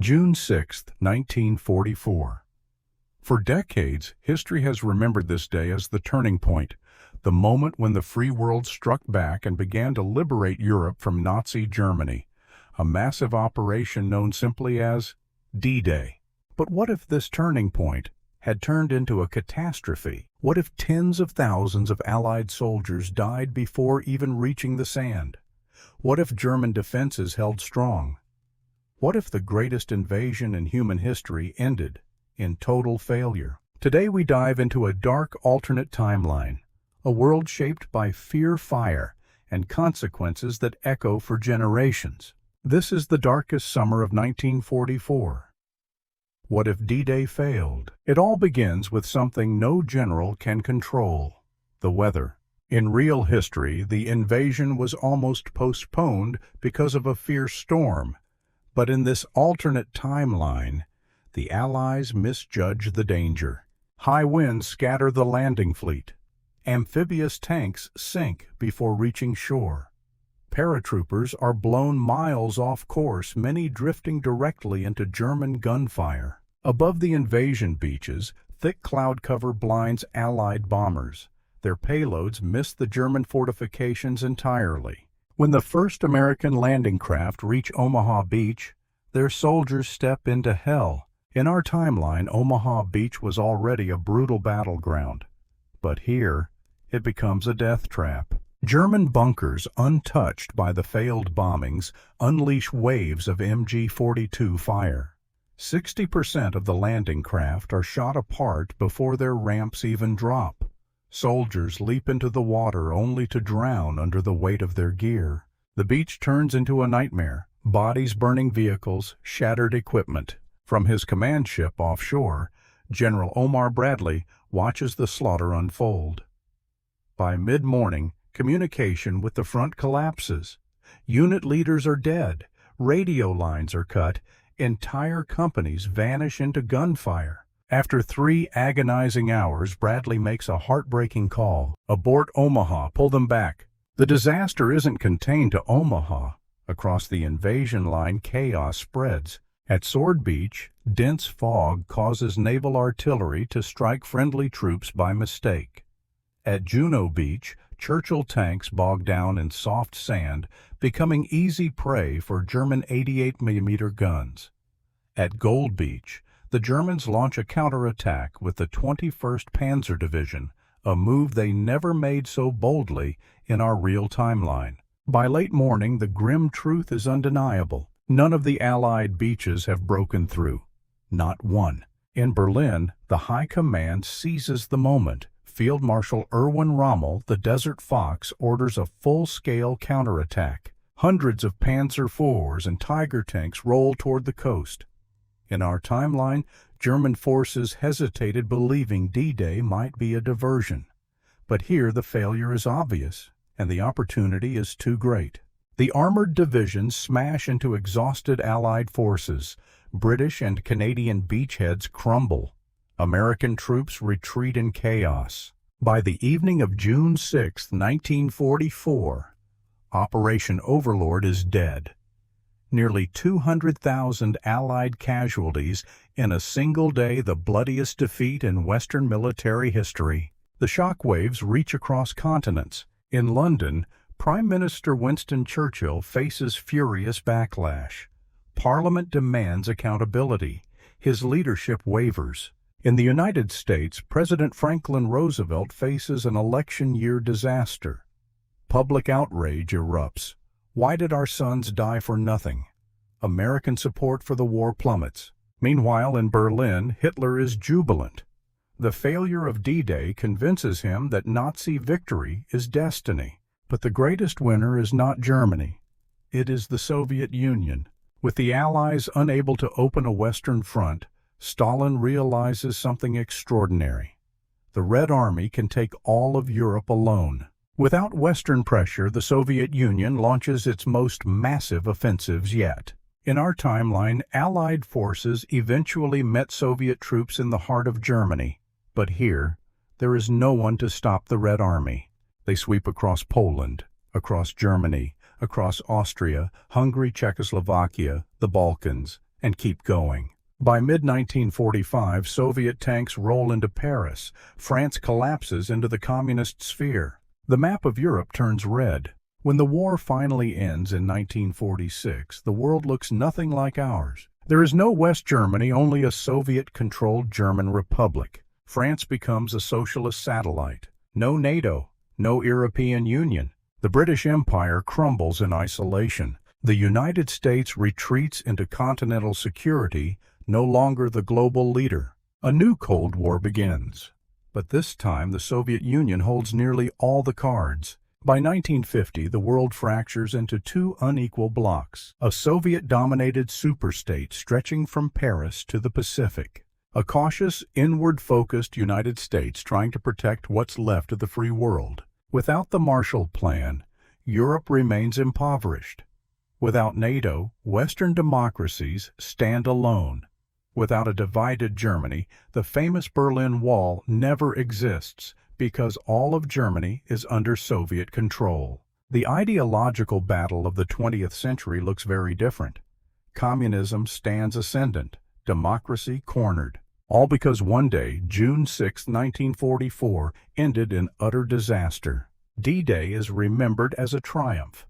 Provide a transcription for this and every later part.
June 6, 1944. For decades, history has remembered this day as the turning point, the moment when the free world struck back and began to liberate Europe from Nazi Germany, a massive operation known simply as D-Day. But what if this turning point had turned into a catastrophe? What if tens of thousands of Allied soldiers died before even reaching the sand? What if German defenses held strong? What if the greatest invasion in human history ended in total failure? Today we dive into a dark alternate timeline, a world shaped by fear, fire, and consequences that echo for generations. This is the darkest summer of 1944. What if D-Day failed? It all begins with something no general can control: the weather. In real history, the invasion was almost postponed because of a fierce storm. But in this alternate timeline, the Allies misjudge the danger. High winds scatter the landing fleet. Amphibious tanks sink before reaching shore. Paratroopers are blown miles off course, many drifting directly into German gunfire. Above the invasion beaches, thick cloud cover blinds Allied bombers. Their payloads miss the German fortifications entirely. When the first American landing craft reach Omaha Beach, their soldiers step into hell. In our timeline, Omaha Beach was already a brutal battleground. But here, it becomes a death trap. German bunkers, untouched by the failed bombings, unleash waves of MG-42 fire. 60% of the landing craft are shot apart before their ramps even drop. Soldiers leap into the water only to drown under the weight of their gear. The beach turns into a nightmare, bodies burning vehicles, shattered equipment. From his command ship offshore, General Omar Bradley watches the slaughter unfold. By mid-morning, communication with the front collapses. Unit leaders are dead, radio lines are cut, entire companies vanish into gunfire. After 3 agonizing hours, Bradley makes a heartbreaking call: abort Omaha, pull them back. The disaster isn't contained to Omaha. Across the invasion line, chaos spreads. At Sword Beach, dense fog causes naval artillery to strike friendly troops by mistake. At Juno Beach, Churchill tanks bog down in soft sand, becoming easy prey for German 88mm guns. At Gold Beach, the Germans launch a counterattack with the 21st Panzer Division, a move they never made so boldly in our real timeline. By late morning, the grim truth is undeniable. None of the Allied beaches have broken through. Not one. In Berlin, the High Command seizes the moment. Field Marshal Erwin Rommel, the Desert Fox, orders a full-scale counterattack. Hundreds of Panzer IVs and Tiger tanks roll toward the coast. In our timeline, German forces hesitated, believing D-Day might be a diversion. But here the failure is obvious, and the opportunity is too great. The armored divisions smash into exhausted Allied forces. British and Canadian beachheads crumble. American troops retreat in chaos. By the evening of June 6, 1944, Operation Overlord is dead. Nearly 200,000 Allied casualties in a single day, the bloodiest defeat in Western military history. The shockwaves reach across continents. In London, Prime Minister Winston Churchill faces furious backlash. Parliament demands accountability. His leadership wavers. In the United States, President Franklin Roosevelt faces an election-year disaster. Public outrage erupts. Why did our sons die for nothing? American support for the war plummets. Meanwhile, in Berlin, Hitler is jubilant. The failure of D-Day convinces him that Nazi victory is destiny. But the greatest winner is not Germany. It is the Soviet Union. With the Allies unable to open a Western front, Stalin realizes something extraordinary. The Red Army can take all of Europe alone. Without Western pressure, the Soviet Union launches its most massive offensives yet. In our timeline, Allied forces eventually met Soviet troops in the heart of Germany. But here, there is no one to stop the Red Army. They sweep across Poland, across Germany, across Austria, Hungary, Czechoslovakia, the Balkans, and keep going. By mid-1945, Soviet tanks roll into Paris. France collapses into the communist sphere. The map of Europe turns red. When the war finally ends in 1946, the world looks nothing like ours. There is no West Germany, only a Soviet-controlled German republic. France becomes a socialist satellite. No NATO, no European Union. The British Empire crumbles in isolation. The United States retreats into continental security, no longer the global leader. A new Cold War begins. But this time the Soviet Union holds nearly all the cards. By 1950, the world fractures into two unequal blocs, a Soviet-dominated superstate stretching from Paris to the Pacific, a cautious, inward-focused United States trying to protect what's left of the free world. Without the Marshall Plan, Europe remains impoverished. Without NATO, Western democracies stand alone. Without a divided Germany, the famous Berlin Wall never exists because all of Germany is under Soviet control. The ideological battle of the 20th century looks very different. Communism stands ascendant, democracy cornered. All because one day, June 6, 1944, ended in utter disaster. D-Day is remembered as a triumph.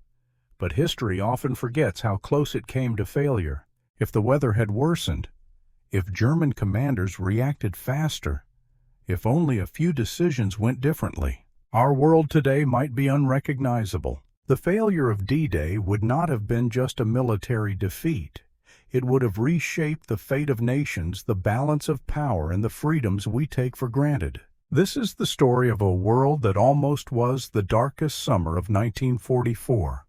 But history often forgets how close it came to failure. If the weather had worsened, if German commanders reacted faster, if only a few decisions went differently, our world today might be unrecognizable. The failure of D-Day would not have been just a military defeat. It would have reshaped the fate of nations, the balance of power, and the freedoms we take for granted. This is the story of a world that almost was the darkest summer of 1944.